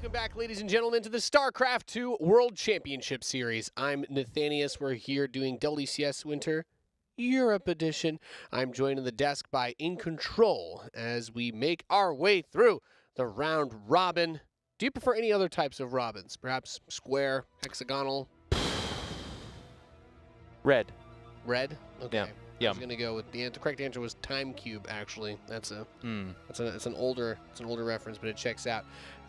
Welcome back, ladies and gentlemen, to the StarCraft 2 World Championship Series. I'm Nathanius. We're here doing WCS Winter Europe Edition. I'm joined on the desk by In Control as we make our way through the round robin. Do you prefer any other types of robins? Perhaps square, hexagonal? Red. Red? Okay. Yeah. I was gonna go with the correct answer was time cube. Actually, that's an older reference, but it checks out.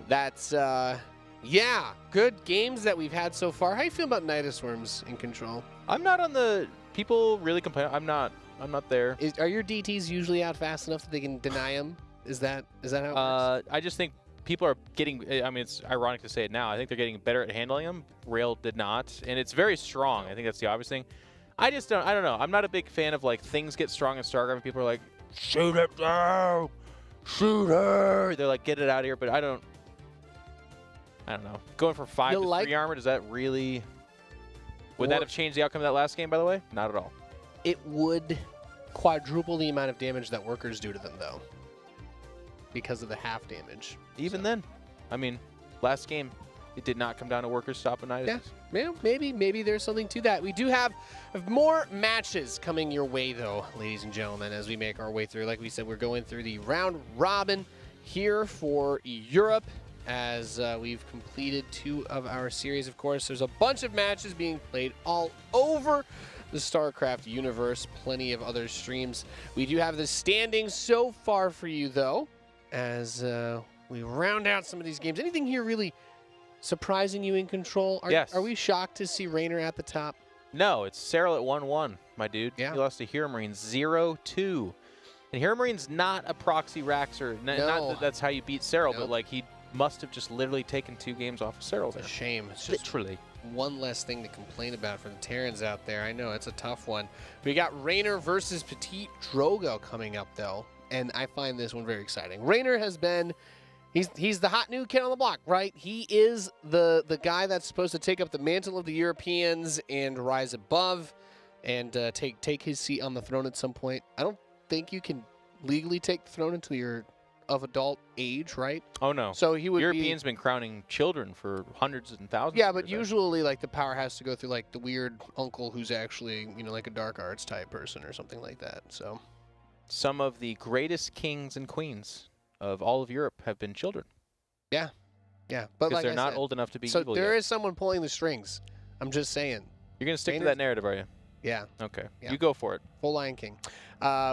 That's yeah, good games that we've had so far. How do you feel about Nidus Worms In Control? I'm not on the people really complain. I'm not there. Are your DTs usually out fast enough that they can deny them? Is that how it works? I just think people are getting. I mean, it's ironic to say it now. I think they're getting better at handling them. Rail did not, and it's very strong. I think that's the obvious thing. I don't know. I'm not a big fan of like things get strong in StarCraft and people are like, shoot it down, shoot her. They're like, get it out of here. But I don't know. Going from 5 to 3 armor, does that really? Would that have changed the outcome of that last game? By the way, not at all. It would quadruple the amount of damage that workers do to them, though, because of the half damage. Even then, I mean, last game, it did not come down to workers stopping Nidus. Yeah, maybe there's something to that. We do have more matches coming your way, though, ladies and gentlemen, as we make our way through. Like we said, we're going through the round robin here for Europe as we've completed 2 of our series. Of course, there's a bunch of matches being played all over the StarCraft universe. Plenty of other streams. We do have the standings so far for you, though, as we round out some of these games. Anything here really surprising you In Control? Yes. Are we shocked to see Reynor at the top? No, it's Cyril at 1-1, my dude. Yeah. He lost to Hero Marine 0-2. And Hero Marine's not a proxy Raxer. Not that that's how you beat Cyril, but like he must have just literally taken 2 games off of Cyril there. It's a shame. It's just literally one less thing to complain about for the Terrans out there. I know, it's a tough one. We got Reynor versus PtitDrogo coming up, though, and I find this one very exciting. Reynor has been... He's the hot new kid on the block, right? He is the guy that's supposed to take up the mantle of the Europeans and rise above and take his seat on the throne at some point. I don't think you can legally take the throne until you're of adult age, right? Oh, no. So he would Europeans been crowning children for hundreds and thousands Yeah, of but years, usually like the power has to go through like the weird uncle who's actually, you know, like a dark arts type person or something like that. So some of the greatest kings and queens of all of Europe have been children. Yeah. But like they're not old enough to be evil there yet. is someone pulling the strings. I'm just saying. You're going to stick to that narrative, are you? Yeah. Okay. Yeah. You go for it. Full Lion King.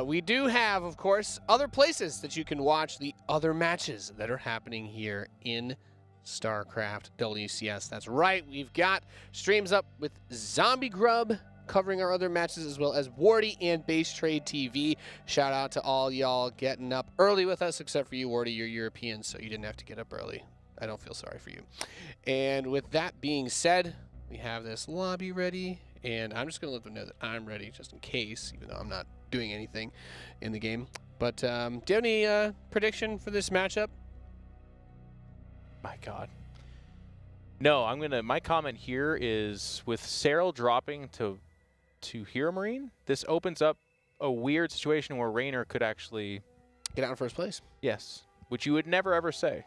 We do have, of course, other places that you can watch the other matches that are happening here in StarCraft WCS. That's right. We've got streams up with Zombie Grub covering our other matches, as well as Wardy and Base Trade TV. Shout out to all y'all getting up early with us, except for you, Wardy. You're European, so you didn't have to get up early. I don't feel sorry for you. And with that being said, we have this lobby ready, and I'm just going to let them know that I'm ready just in case, even though I'm not doing anything in the game. But do you have any prediction for this matchup? My God. No, my comment here is with Cyril dropping to Hero Marine, this opens up a weird situation where Reynor could actually get out in first place. Yes, which you would never ever say.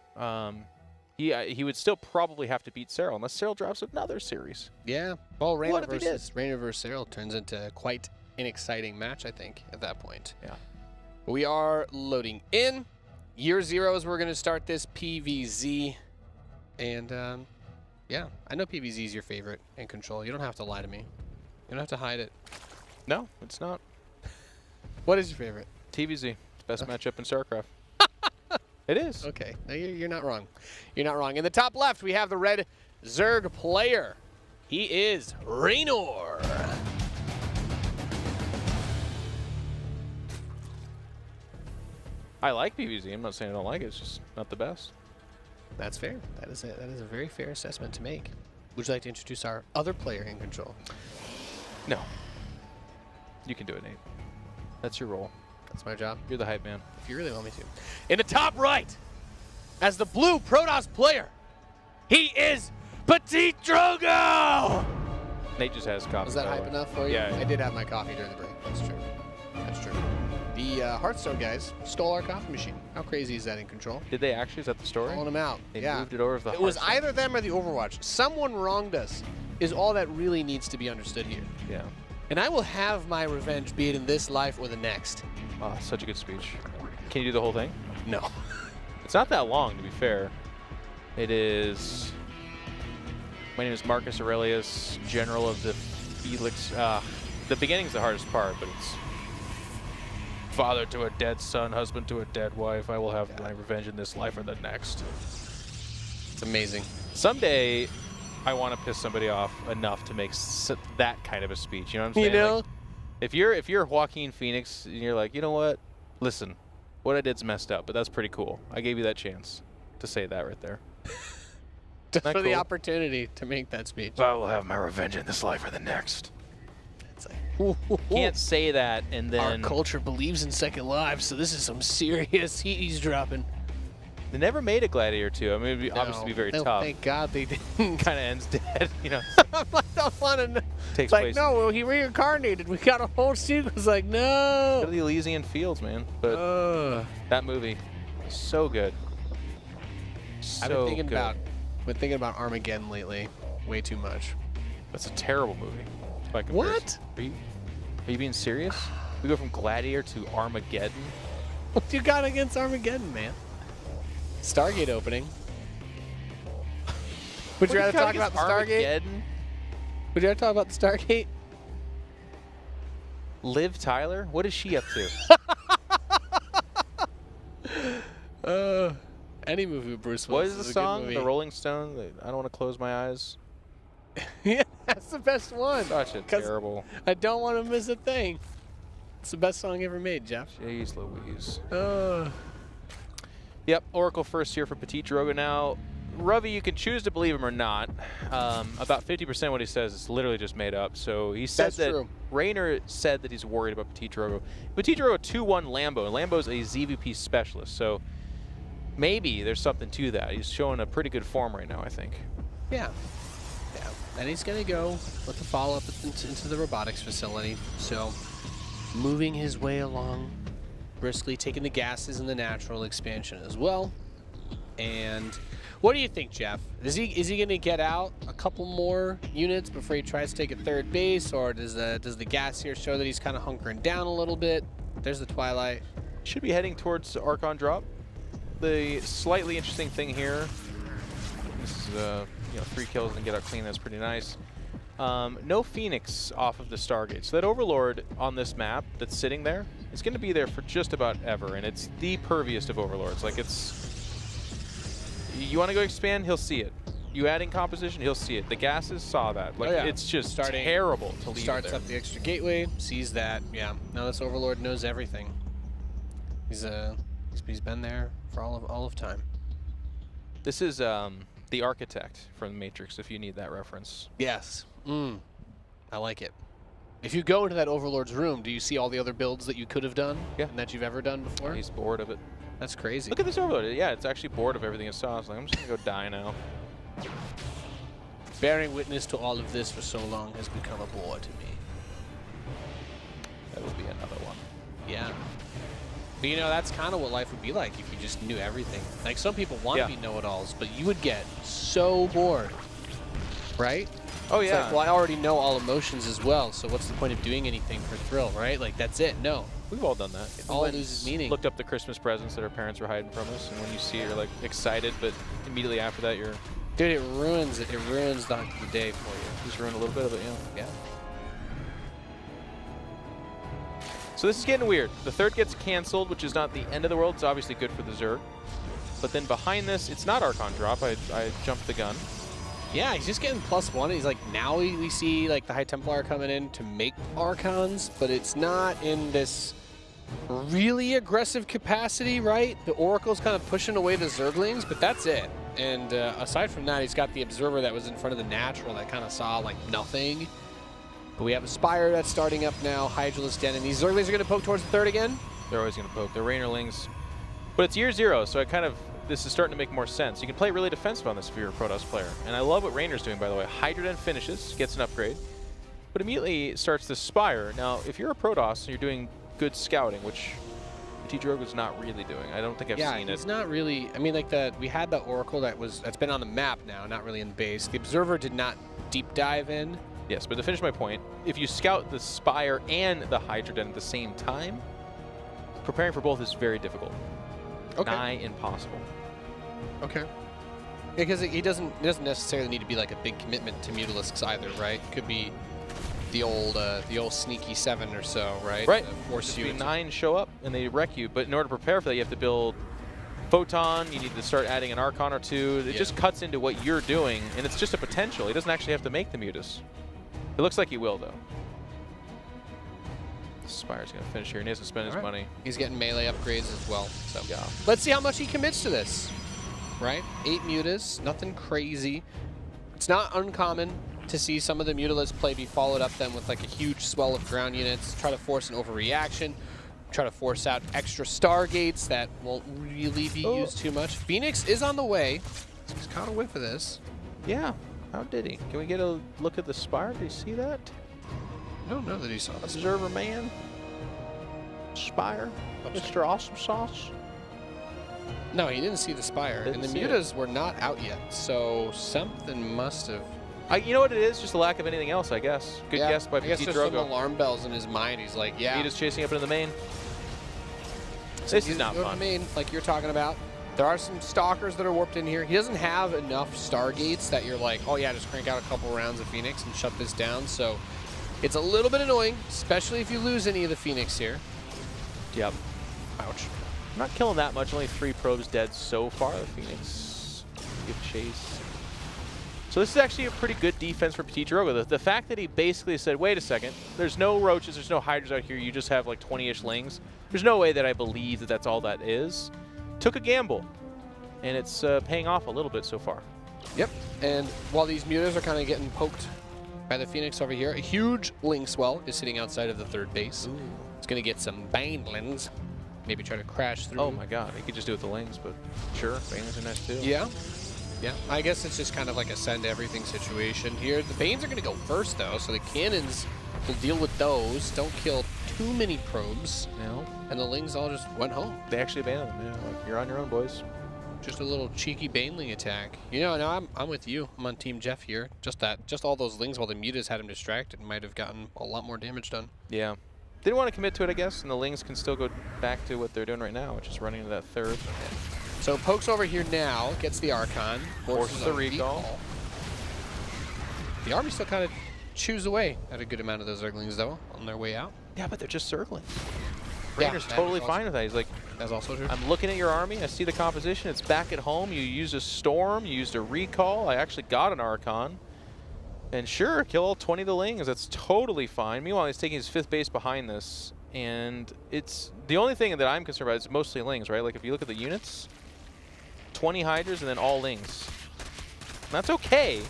He would still probably have to beat Cyril unless Cyril drops another series. Yeah. Well, Reynor versus Cyril turns into quite an exciting match, I think, at that point. Yeah. We are loading in. Year 0 is where we're going to start this PvZ. And yeah, I know PvZ is your favorite In Control. You don't have to lie to me. You don't have to hide it. No, it's not. What is your favorite? TVZ. It's the best matchup in StarCraft. It is. Okay. No, you're not wrong. You're not wrong. In the top left, we have the red Zerg player. He is Reynor. I like PvZ. I'm not saying I don't like it. It's just not the best. That's fair. That is a very fair assessment to make. Would you like to introduce our other player In Control? No. You can do it, Nate. That's your role. That's my job. You're the hype man. If you really want me to. In the top right, as the blue Protoss player, he is PtitDrogo! Nate just has coffee. Was that hype enough for you? Yeah. I did have my coffee during the break. That's true. That's true. The Hearthstone guys stole our coffee machine. How crazy is that in Control? Did they actually? Is that the story? Calling them out. They yeah. moved it over to the It was Hearthstone. either them or the Overwatch. Someone wronged us is all that really needs to be understood here. Yeah. And I will have my revenge, be it in this life or the next. Oh, such a good speech. Can you do the whole thing? No. It's not that long, to be fair. It is... My name is Marcus Aurelius, General of the Felix... the beginning's the hardest part, but it's... Father to a dead son, husband to a dead wife. I will have my revenge in this life or the next. It's amazing. Someday, I want to piss somebody off enough to make that kind of a speech. You know what I'm saying? You know? Like, if you're Joaquin Phoenix and you're like, you know what? Listen, what I did's messed up, but that's pretty cool. I gave you that chance to say that right there. Just for the cool? opportunity to make that speech. I will have my revenge in this life or the next. It's like, Can't say that and then... Our culture believes in second lives, so this is some serious heat he's dropping. They never made a Gladiator 2. I mean, it'd be obviously be very no, tough. Thank God they didn't. Kind of ends dead, you know. I'm like, I don't want to know. Takes Like, place no, well, he reincarnated. We got a whole sequence. Like, Go no. to the Elysian Fields, man. But that movie, so good. So I've been good. thinking about Armageddon lately. Way too much. That's a terrible movie. by comparison. What? Are you being serious? We go from Gladiator to Armageddon? What you got against Armageddon, man? Stargate opening. Would you rather talk about the Stargate? Armageddon? Would you rather talk about the Stargate? Liv Tyler? What is she up to? Any movie with Bruce What Willis is the a good song? movie. The Rolling Stone? I don't want to close my eyes. Yeah, that's the best one. Such a 'Cause terrible. I don't want to miss a thing. It's the best song ever made, Jeff. Jeez Louise. Yep, Oracle first here for PtitDrogo now. Ravi, you can choose to believe him or not. About 50% of what he says is literally just made up. So he said That's that true. Reynor said that he's worried about PtitDrogo. PtitDrogo 2-1 Lambo, and Lambo's a ZvP specialist. So maybe there's something to that. He's showing a pretty good form right now, I think. Yeah. Yeah. And he's going to go with the follow-up into the robotics facility. So moving his way along briskly, taking the gases in the natural expansion as well. And what do you think, Jeff? Is he going to get out a couple more units before he tries to take a third base, or does the gas here show that he's kind of hunkering down a little bit? There's the Twilight. Should be heading towards Archon drop. The slightly interesting thing here, this is 3 kills and get out clean. That's pretty nice. No Phoenix off of the Stargate. So that Overlord on this map that's sitting there is going to be there for just about ever, and it's the perviest of Overlords. Like, it's... You want to go expand, he'll see it. You add in composition, he'll see it. The gases saw that. Like, it's just terrible to leave Starts it there. up the extra gateway, sees that. Yeah, now this Overlord knows everything. He's been there for all of time. This is the Architect from the Matrix, if you need that reference. Yes. I like it. If you go into that Overlord's room, do you see all the other builds that you could have done? Yeah. And that you've ever done before? He's bored of it. That's crazy. Look at this Overlord. Yeah, it's actually bored of everything it saw. It's like, I'm just going to go die now. Bearing witness to all of this for so long has become a bore to me. That would be another one. Yeah. But you know, that's kind of what life would be like if you just knew everything. Like, some people want to be know-it-alls, but you would get so bored. Right? Oh, It's yeah. like, well, I already know all emotions as well, so what's the point of doing anything for thrill, right? Like, that's it. No. We've all done that. All loses meaning. Looked up the Christmas presents that our parents were hiding from us, and when you see it, you're like excited, but immediately after that, you're Dude, it ruins it. It ruins the day for you. just ruined a little bit of it. Yeah. So this is getting weird. The third gets canceled, which is not the end of the world. It's obviously good for the Zerg. But then behind this, it's not Archon drop. I jumped the gun. Yeah, he's just getting +1. He's like, now we see like the High Templar coming in to make Archons, but it's not in this really aggressive capacity, right? The Oracle's kind of pushing away the Zerglings, but that's it. And aside from that, he's got the Observer that was in front of the Natural that kind of saw like nothing. But we have a Spire that's starting up now, Hydralisk Den, and these Zerglings are going to poke towards the third again. They're always going to poke. They're Rainerlings. But it's year 0, so this is starting to make more sense. You can play really defensive on this if you're a Protoss player. And I love what Rainer's doing, by the way. Hydra Den finishes, gets an upgrade, but immediately starts to Spire. Now, if you're a Protoss and you're doing good scouting, which PtitDrogo's not really doing. I don't think I've seen he's it. not really. I mean, like we had the Oracle that's been on the map now, not really in the base. The Observer did not deep dive in. Yes, but to finish my point, if you scout the Spire and the Hydra Den at the same time, preparing for both is very difficult. Okay. Nigh impossible. Okay. Because he doesn't necessarily need to be like a big commitment to Mutalisks either, right? Could be the old sneaky 7 or so, right? Right. Force you 9 show up and they wreck you, but in order to prepare for that, you have to build Photon. You need to start adding an Archon or 2. It just cuts into what you're doing, and it's just a potential. He doesn't actually have to make the Mutas. It looks like he will, though. Spire's going to finish here, and he hasn't spent his money. He's getting melee upgrades as well. So yeah. Let's see how much he commits to this. Right? 8 Mutas, nothing crazy. It's not uncommon to see some of the Mutalisks play be followed up then with like a huge swell of ground units, try to force an overreaction, try to force out extra Stargates that won't really be used too much. Phoenix is on the way. He's caught a whiff of this. Yeah. How did he? Can we get a look at the Spire? Did you see that? I don't know that he saw this. Observer man. Spire. Mr. Awesome Sauce. No, he didn't see the Spire. And the Mutas were not out yet, so something must have... You know what it is? Just a lack of anything else, I guess. Good guess by PtitDrogo. I guess there's some alarm bells in his mind. He's like, yeah. Mutas chasing up into the main. This is not fun. Main, like you're talking about. There are some Stalkers that are warped in here. He doesn't have enough Stargates that you're like, oh yeah, just crank out a couple rounds of Phoenix and shut this down. So it's a little bit annoying, especially if you lose any of the Phoenix here. Yep. Ouch. I'm not killing that much. Only 3 probes dead so far. The Phoenix give chase. So this is actually a pretty good defense for PtitDrogo. The fact that he basically said, wait a second, there's no roaches, there's no hydras out here, you just have like 20-ish lings. There's no way that I believe that that's all that is. Took a gamble, and it's paying off a little bit so far. Yep, and while these Mutas are kind of getting poked by the Phoenix over here, a huge ling swell is sitting outside of the 3rd base. Ooh. It's going to get some Banelings. Maybe try to crash through. Oh my god, he could just do it with the lings, but sure, Banelings are nice too. Yeah. Yeah, I guess it's just kind of like a send everything situation here. The Banes are going to go first, though, so the cannons will deal with those. Don't kill too many probes. No. And the Lings all just went home. They actually abandoned them, yeah. Like, you're on your own, boys. Just a little cheeky Baneling attack. You know, now I'm with you. I'm on Team Jeff here. Just all those Lings while the Mutas had him distracted might have gotten a lot more damage done. Yeah. Didn't want to commit to it, I guess, and the Lings can still go back to what they're doing right now, which is running into that 3rd. So Poke's over here now, gets the Archon, forces the recall. The army still kind of chews away at a good amount of those Zerglings, though, on their way out. Yeah, but they're just circling. Reynor's totally fine with that. He's like, that's also true. I'm looking at your army. I see the composition. It's back at home. You used a Storm. You used a recall. I actually got an Archon. And sure, kill all 20 of the Lings. That's totally fine. Meanwhile, he's taking his 5th base behind this. And it's the only thing that I'm concerned about is mostly Lings, right? Like, if you look at the units, 20 Hydras and then all Lings. And that's okay.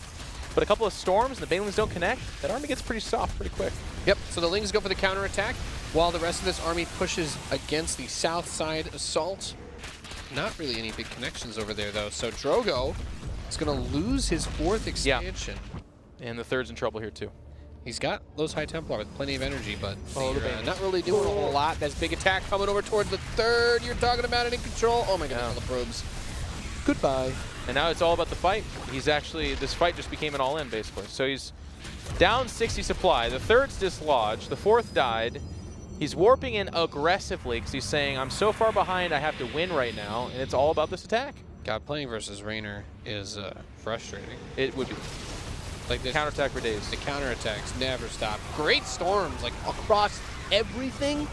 But a couple of Storms and the Banelings don't connect, that army gets pretty soft pretty quick. Yep, so the Lings go for the counterattack, while the rest of this army pushes against the south side assault. Not really any big connections over there, though. So Drogo is going to lose his 4th expansion. Yeah. And the 3rd's in trouble here, too. He's got those High Templar with plenty of energy, but they're not really doing a whole lot. That's big attack coming over towards the 3rd. You're talking about it in control. Oh, my God, all the probes. Goodbye. And now it's all about the fight. He's actually, this fight just became an all-in, basically. So he's down 60 supply. The 3rd's dislodged. The 4th died. He's warping in aggressively because he's saying, I'm so far behind, I have to win right now. And it's all about this attack. God, playing versus Reynor is frustrating. It would be. Like the counterattack for days. The counterattacks never stop. Great storms, like across everything.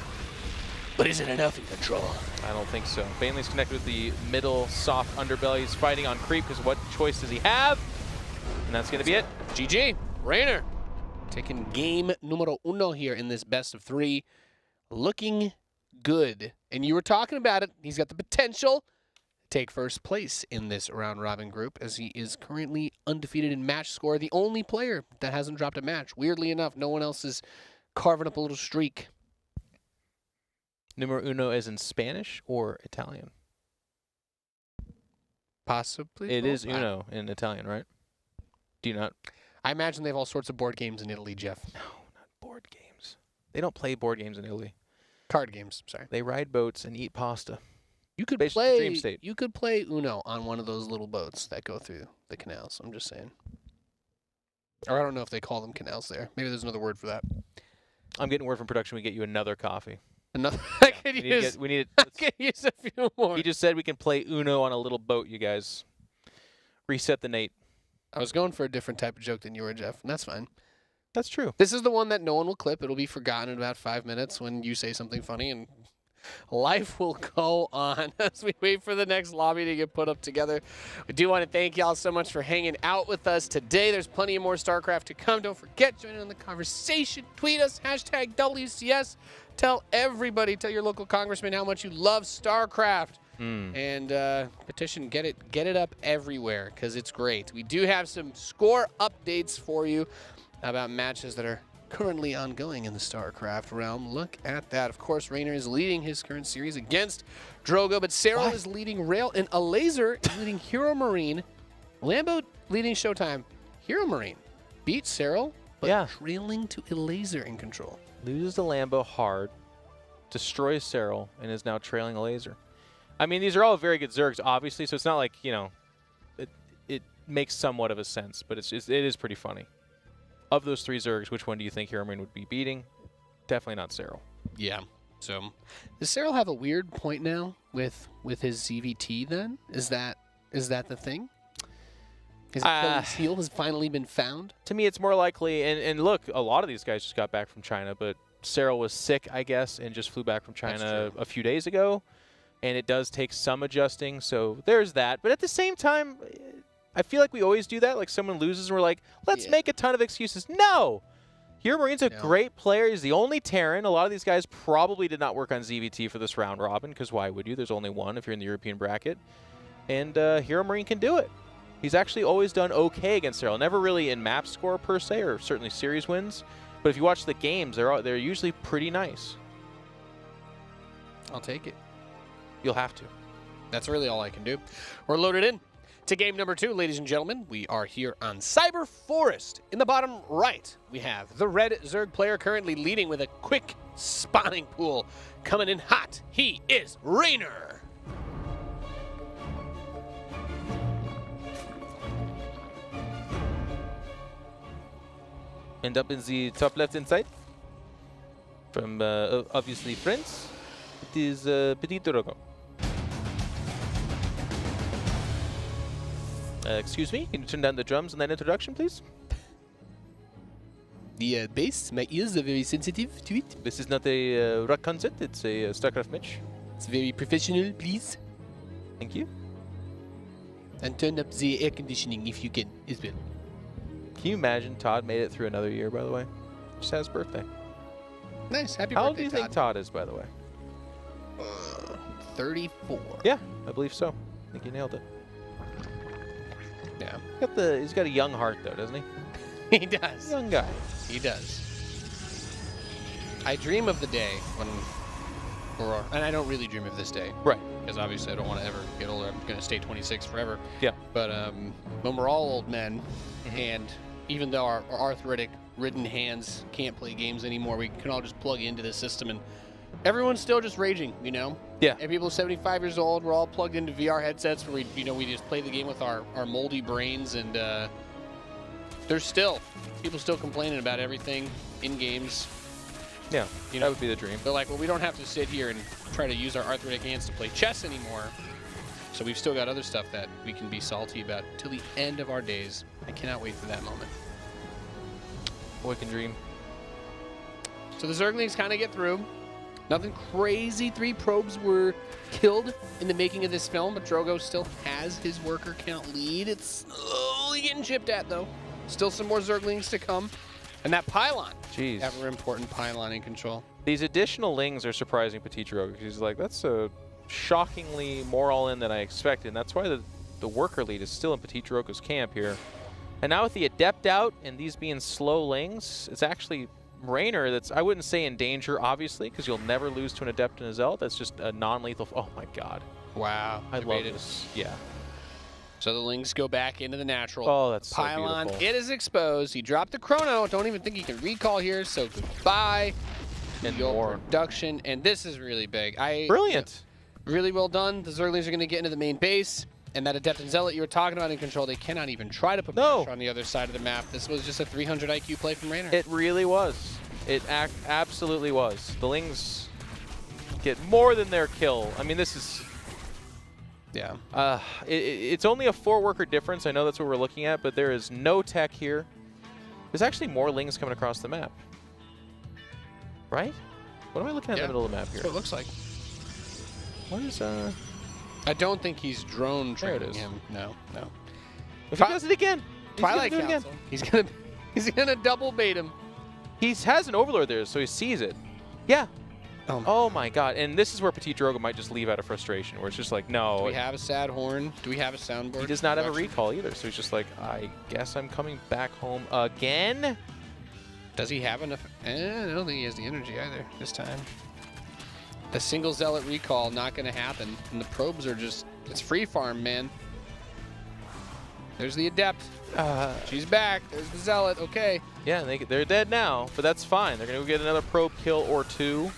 But is it enough in control? I don't think so. Baneling's connected with the middle soft underbelly. He's fighting on creep because what choice does he have? And that's going to be it. GG. Reynor taking game numero uno here in this best of 3. Looking good. And you were talking about it. He's got the potential to take first place in this round robin group as he is currently undefeated in match score. The only player that hasn't dropped a match. Weirdly enough, no one else is carving up a little streak. Numero uno as in Spanish or Italian? Possibly. It is uno in Italian, right? Do you not? I imagine they have all sorts of board games in Italy, Jeff. No, not board games. They don't play board games in Italy. Card games, sorry. They ride boats and eat pasta. You could Based play. dream state. You could play Uno on one of those little boats that go through the canals. I'm just saying. Or I don't know if they call them canals there. Maybe there's another word for that. I'm getting word from production. We get you another coffee. Another. I could We need to use. get, we need. I could use a few more. He just said we can play Uno on a little boat. You guys reset the Nate. I was going for a different type of joke than you were, Jeff, and that's fine. That's true. This is the one that no one will clip. It'll be forgotten in about 5 minutes when you say something funny, and life will go on as we wait for the next lobby to get put up together. We do want to thank y'all so much for hanging out with us today. There's plenty of more StarCraft to come. Don't forget, join in on the conversation. Tweet us, hashtag WCS. Tell everybody, tell your local congressman how much you love StarCraft. And petition, get it up everywhere because it's great. We do have some score updates for you about matches that are currently ongoing in the StarCraft realm. Look at that. Of course, Reynor is leading his current series against Drogo, but Cyril is leading Rail, and a Laser is leading Hero Marine. Lambo leading Showtime. Hero Marine beat Cyril, but trailing to a Laser in control. Loses the Lambo hard, destroys Cyril, and is now trailing a Laser. I mean, these are all very good Zergs, obviously, so it's not like, you know, it makes somewhat of a sense, but it is pretty funny. Of those 3 Zergs, which one do you think Hero Marine would be beating? Definitely not Cyril. Yeah. So, does Cyril have a weird point now with his ZvT then? Is that the thing? His Achilles heel has finally been found? To me, it's more likely, and look, a lot of these guys just got back from China, but Cyril was sick, I guess, and just flew back from China a few days ago. And it does take some adjusting, so there's that. But at the same time, I feel like we always do that. Like someone loses and we're like, let's make a ton of excuses. No! Hero Marine's a great player. He's the only Terran. A lot of these guys probably did not work on ZvT for this round robin, because why would you? There's only one if you're in the European bracket. And Hero Marine can do it. He's actually always done okay against Cyril. Never really in map score per se, or certainly series wins. But if you watch the games, they're usually pretty nice. I'll take it. You'll have to. That's really all I can do. We're loaded in to game number 2, ladies and gentlemen. We are here on Cyber Forest. In the bottom right, we have the red Zerg player currently leading with a quick spawning pool. Coming in hot, he is Reynor. And up in the top left hand side, from obviously France, it is PtitDrogo. Excuse me, can you turn down the drums in that introduction, please? The bass, my ears are very sensitive to it. This is not a rock concert, it's a StarCraft match. It's very professional, please. Thank you. And turn up the air conditioning if you can, as well. Can you imagine Todd made it through another year, by the way? Just had his birthday. Nice, happy birthday, How old do you think Todd is, by the way? 34. Yeah, I believe so. I think you nailed it. Yeah. He's got a young heart, though, doesn't he? He does. Young guy. He does. I dream of the day when and I don't really dream of this day. Right. Because obviously I don't want to ever get older. I'm going to stay 26 forever. Yeah. But when we're all old men, and even though our arthritic-ridden hands can't play games anymore, we can all just plug into the system, and everyone's still just raging, you know? Yeah. And people 75 years old, we're all plugged into VR headsets where we just play the game with our moldy brains, and there's still people still complaining about everything in games. Yeah, you know, that would be the dream. They're like, well, we don't have to sit here and try to use our arthritic hands to play chess anymore. So we've still got other stuff that we can be salty about till the end of our days. I cannot wait for that moment. Boy can dream. So the Zerglings kind of get through. Nothing crazy. 3 probes were killed in the making of this film, but Drogo still has his worker count lead. It's slowly getting chipped at, though. Still some more Zerglings to come. And that pylon. Jeez. Ever important pylon in control. These additional lings are surprising PtitDrogo, because he's like, that's a shockingly more all-in than I expected. And that's why the worker lead is still in PtitDrogo's camp here. And now with the Adept out and these being slow lings, it's actually Reynor that's, I wouldn't say in danger, obviously, because you'll never lose to an Adept and a Zealot. That's just a non-lethal. Oh, my God. Wow. I love this. Yeah. So the lings go back into the natural. Oh, that's pylon. So beautiful. It is exposed. He dropped the chrono. Don't even think he can recall here, so goodbye. And Fuel more. production, and this is really big. Brilliant. Really well done. The Zerglings are going to get into the main base, and that Adept and Zealot you were talking about in control, they cannot even try to put pressure on the other side of the map. This was just a 300 IQ play from Reynor. It really was. It absolutely was. The Lings get more than their kill. I mean, this is... Yeah. It's only a 4-worker difference. I know that's what we're looking at, but there is no tech here. There's actually more Lings coming across the map. Right? What am I looking at in the middle of the map here? That's what it looks like. What is, I don't think he's drone training him. No. If he does it again. Twilight Council. He's gonna double bait him. He has an Overlord there, so he sees it. Yeah. Oh my god. And this is where PtitDrogo might just leave out of frustration, where it's just like, no. Do we have a sad horn? Do we have a soundboard? He does not have a recall either, so he's just like, I guess I'm coming back home again? Does he have enough? I don't think he has the energy either this time. The single Zealot recall not going to happen. And the probes are just, it's free farm, man. There's the Adept. She's back. There's the Zealot. Okay. Yeah, they're dead now, but that's fine. They're going to go get another probe kill or two.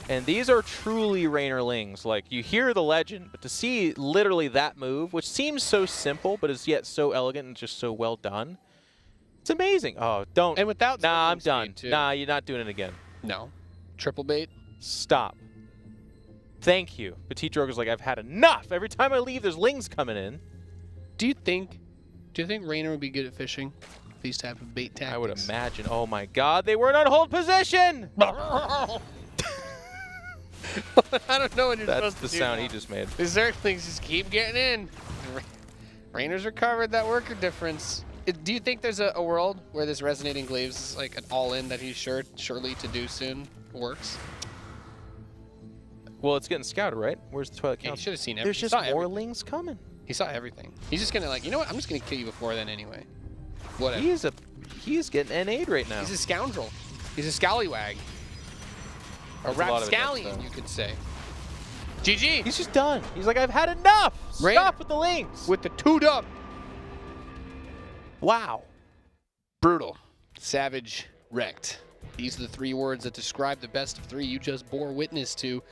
And these are truly Reynor Lings. Like, you hear the legend, but to see literally that move, which seems so simple, but is yet so elegant and just so well done, it's amazing. Oh, don't. And without Nah, I'm done. Nah, you're not doing it again. No. Triple bait. Stop. Thank you. PtitDrogo's like, I've had enough. Every time I leave, there's Lings coming in. Do you think Reynor would be good at fishing these type of bait tactics? I would imagine. Oh my god, they weren't on hold position! I don't know what you're supposed to do. That's the sound he just made. The Zerglings just keep getting in. Reynor's recovered that worker difference. Do you think there's a world where this Resonating Glaives, like an all-in that he's surely to do soon, works? Well, it's getting scouted, right? Where's the Twilight Council? He should have seen everything. There's just more Lings coming. He saw everything. He's just gonna like, you know what? I'm just gonna kill you before then anyway. Whatever. He's getting NA'd right now. He's a scoundrel. He's a scallywag. A rapscallion, you could say. GG. He's just done. He's like, I've had enough. Stop with the Lings. With the 2'd up. Wow. Brutal. Savage. Wrecked. These are the 3 words that describe the best of 3 you just bore witness to.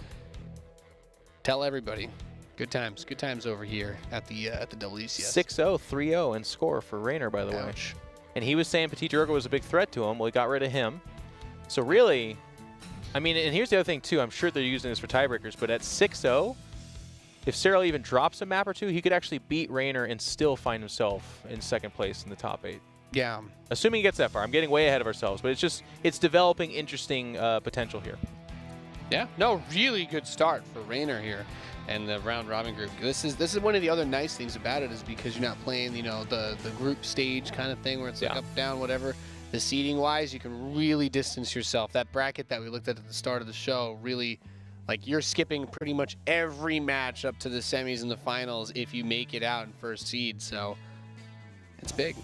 Tell everybody. Good times over here at the WCS. 6-0, 3-0 in score for Reynor, by the way. And he was saying PtitDrogo was a big threat to him. Well, he got rid of him. So really, I mean, and here's the other thing too. I'm sure they're using this for tiebreakers, but at 6-0, if Cyril even drops a map or two, he could actually beat Reynor and still find himself in 2nd place in the top 8. Yeah. Assuming he gets that far. I'm getting way ahead of ourselves, but it's developing interesting potential here. Yeah. No, really good start for Reynor here and the round robin group. This is one of the other nice things about it is because you're not playing, you know, the group stage kind of thing where it's like up, down, whatever. The seeding wise, you can really distance yourself. That bracket that we looked at the start of the show, really, like, you're skipping pretty much every match up to the semis and the finals if you make it out in 1st seed. So it's big.